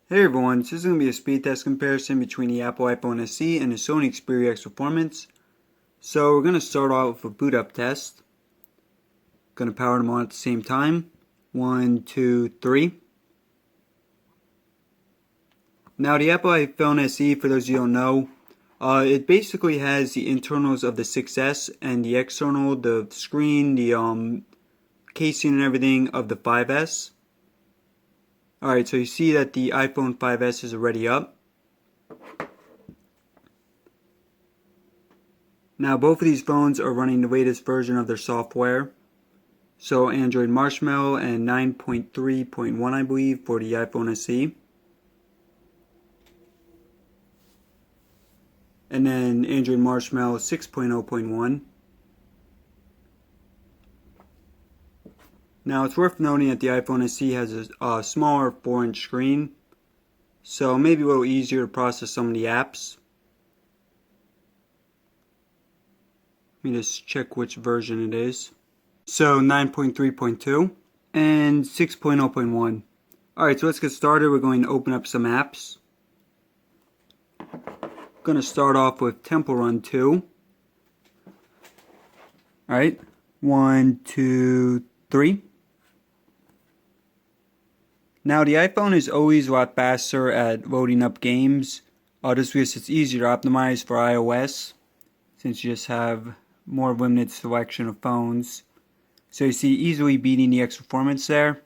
Hey everyone, this is going to be a speed test comparison between the Apple iPhone SE and the Sony Xperia X Performance. So we're going to start off with a boot up test. Going to power them on at the same time. 1, 2, 3. Now the Apple iPhone SE, for those of you who don't know, it basically has the internals of the 6S and the external, the screen, the casing and everything of the 5S. Alright, so you see that the iPhone 5S is already up. Now both of these phones are running the latest version of their software. So Android Marshmallow and 9.3.1 I believe for the iPhone SE. And then Android Marshmallow 6.0.1. Now it's worth noting that the iPhone SE has a smaller 4-inch screen, so maybe a little easier to process some of the apps. Let me just check which version it is. So 9.3.2 and 6.0.1. Alright, so let's get started. We're going to open up some apps. Going to start off with Temple Run 2. Alright, 1, 2, 3. Now the iPhone is always a lot faster at loading up games, just because it's easier to optimize for iOS, since you just have more limited selection of phones. So you see easily beating the X Performance there.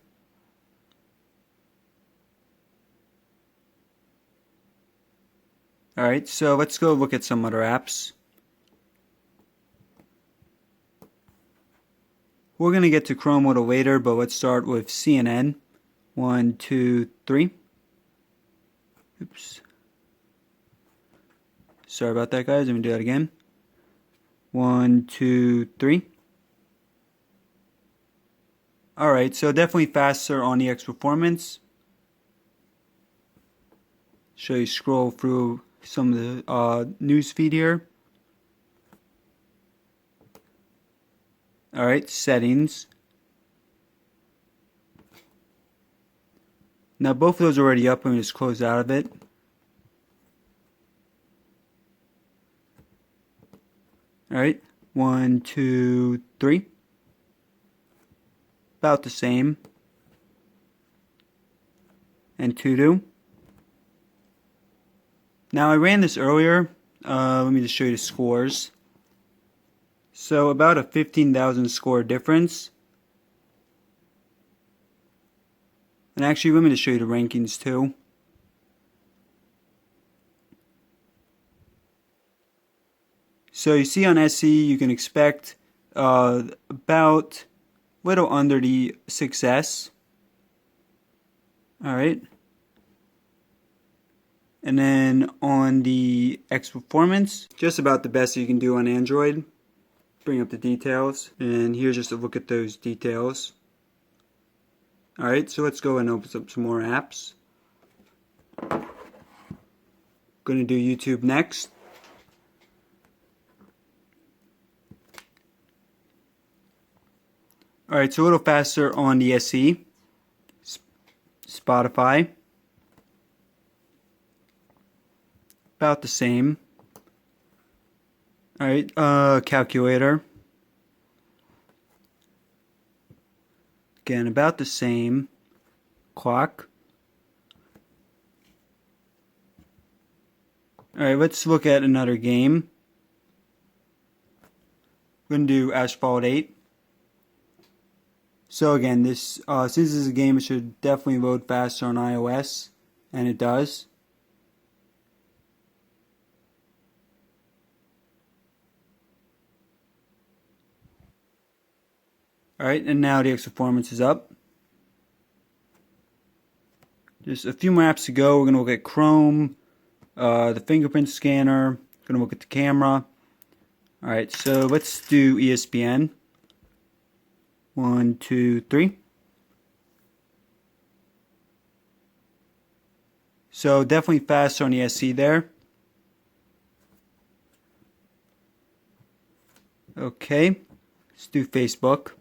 Alright, so let's go look at some other apps. We're going to get to Chrome a little later, but let's start with CNN. 1, 2, 3. Oops. Sorry about that, guys. Let me do that again. 1, 2, 3. Alright, so definitely faster on the X Performance. Show you scroll through some of the news feed here. Alright, settings. Now both of those are already up. Let me just close out of it. Alright, 1, 2, 3. About the same. AnTuTu. Now I ran this earlier. Let me just show you the scores. So about a 15,000 score difference. And actually, let me just show you the rankings too. So you see on SE, you can expect about little under the 6S. Alright. And then on the X Performance, just about the best you can do on Android. Bring up the details. And here's just a look at those details. Alright, so let's go and open up some more apps. Going to do YouTube next. Alright, so a little faster on the SE. Spotify. About the same. Alright, calculator. Again, about the same. Clock. Alright, let's look at another game. We're going to do Asphalt 8. So again, this since this is a game, it should definitely load faster on iOS, and it does. Alright, and now the X Performance is up. Just a few more apps to go. We're going to look at Chrome, the fingerprint scanner, going to look at the camera. Alright, so let's do ESPN. 1, 2, 3. So definitely faster on the SE there. Okay, let's do Facebook.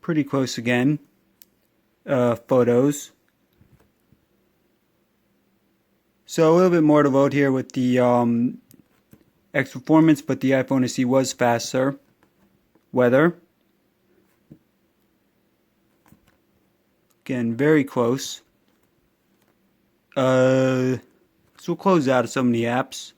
pretty close again. Photos. So a little bit more to load here with the X Performance, but the iPhone SE was faster. Weather. Again, very close. So we'll close out of some of the apps.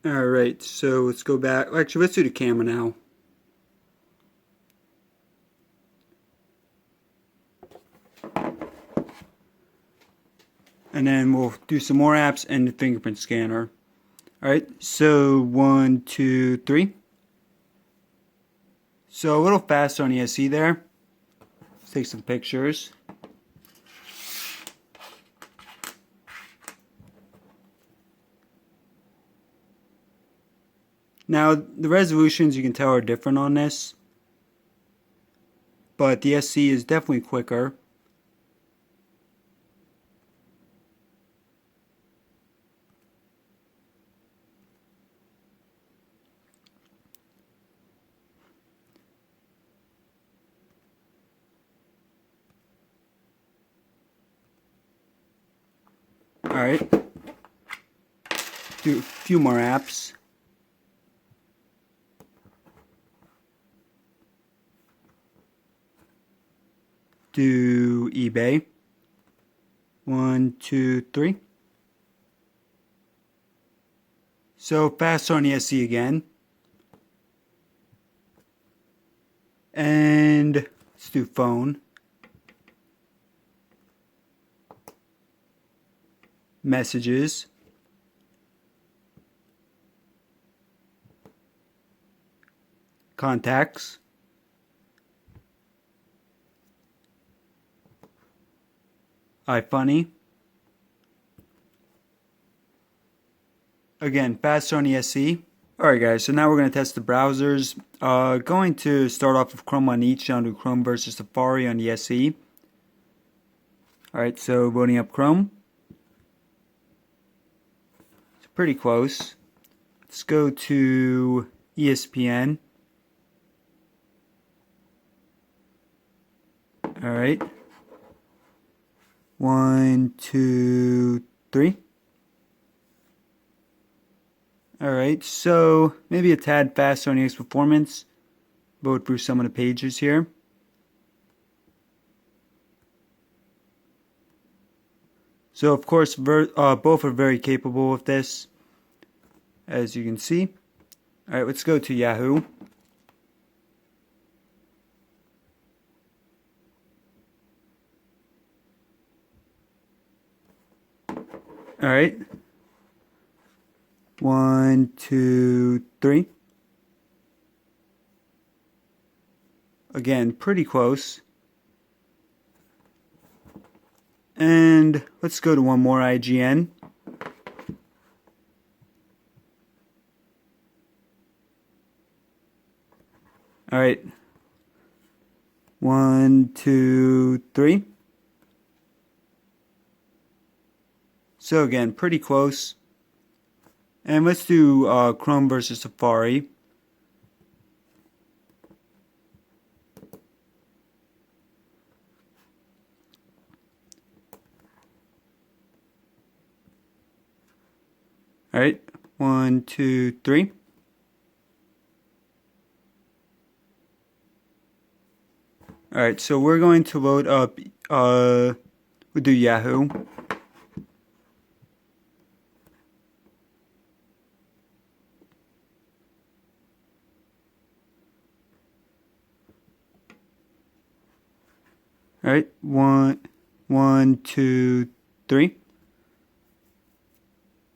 Alright, so let's go back. Actually, let's do the camera now. And then we'll do some more apps and the fingerprint scanner. Alright, so 1, 2, 3. So a little faster on the SE there. Let's take some pictures. Now, the resolutions you can tell are different on this, but the SE is definitely quicker. Alright, do a few more apps. Do eBay. 1, 2, 3. So fast on the SE again. And let's do phone. Messages. Contacts. iFunny. Again, faster on the SE. Alright guys, so now we're going to test the browsers. Going to start off with Chrome on each, down to Chrome versus Safari on the SE. Alright, so loading up Chrome. It's pretty close. Let's go to ESPN. Alright. 1, 2, 3. Alright, so maybe a tad faster on the X Performance. Load through some of the pages here. So of course, both are very capable of this, as you can see. Alright, let's go to Yahoo. Alright. 1, 2, 3. Again, pretty close. And let's go to one more, IGN. Alright. 1, 2, 3. So again, pretty close. And let's do Chrome versus Safari. Alright, 1, 2, 3. Alright, so we're going to load up, we'll do Yahoo. Alright, 1, 2, 3.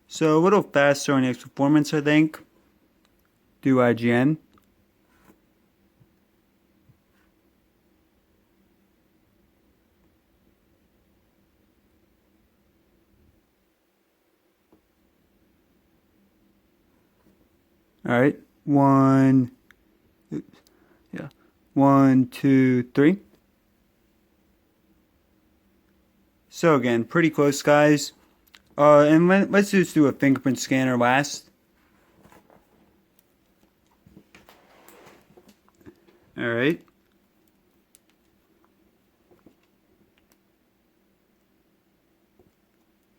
So a little faster on the X Performance, I think. Do IGN. Alright, 1, 2, 3. So again, pretty close, guys. And let's just do a fingerprint scanner last. Alright.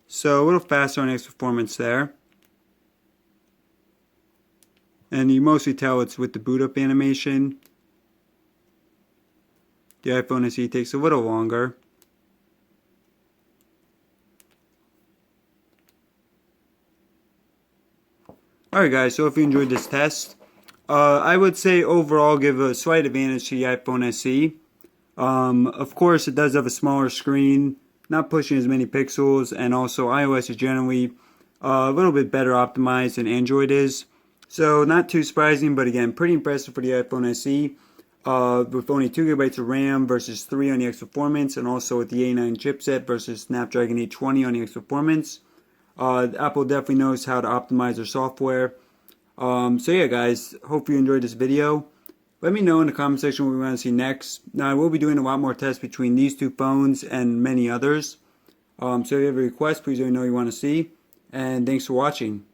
So a little faster on X Performance there. And you mostly tell it's with the boot up animation. The iPhone SE takes a little longer. Alright guys, so if you enjoyed this test, I would say overall give a slight advantage to the iPhone SE. Of course it does have a smaller screen, not pushing as many pixels, and also iOS is generally a little bit better optimized than Android is. So not too surprising, but again, pretty impressive for the iPhone SE. With only 2GB of RAM versus 3 on the X Performance, and also with the A9 chipset versus Snapdragon 820 on the X Performance. Apple definitely knows how to optimize their software. So yeah guys, hope you enjoyed this video. Let me know in the comment section what we want to see next. Now I will be doing a lot more tests between these two phones and many others. So if you have a request, please let me know what you want to see. And thanks for watching.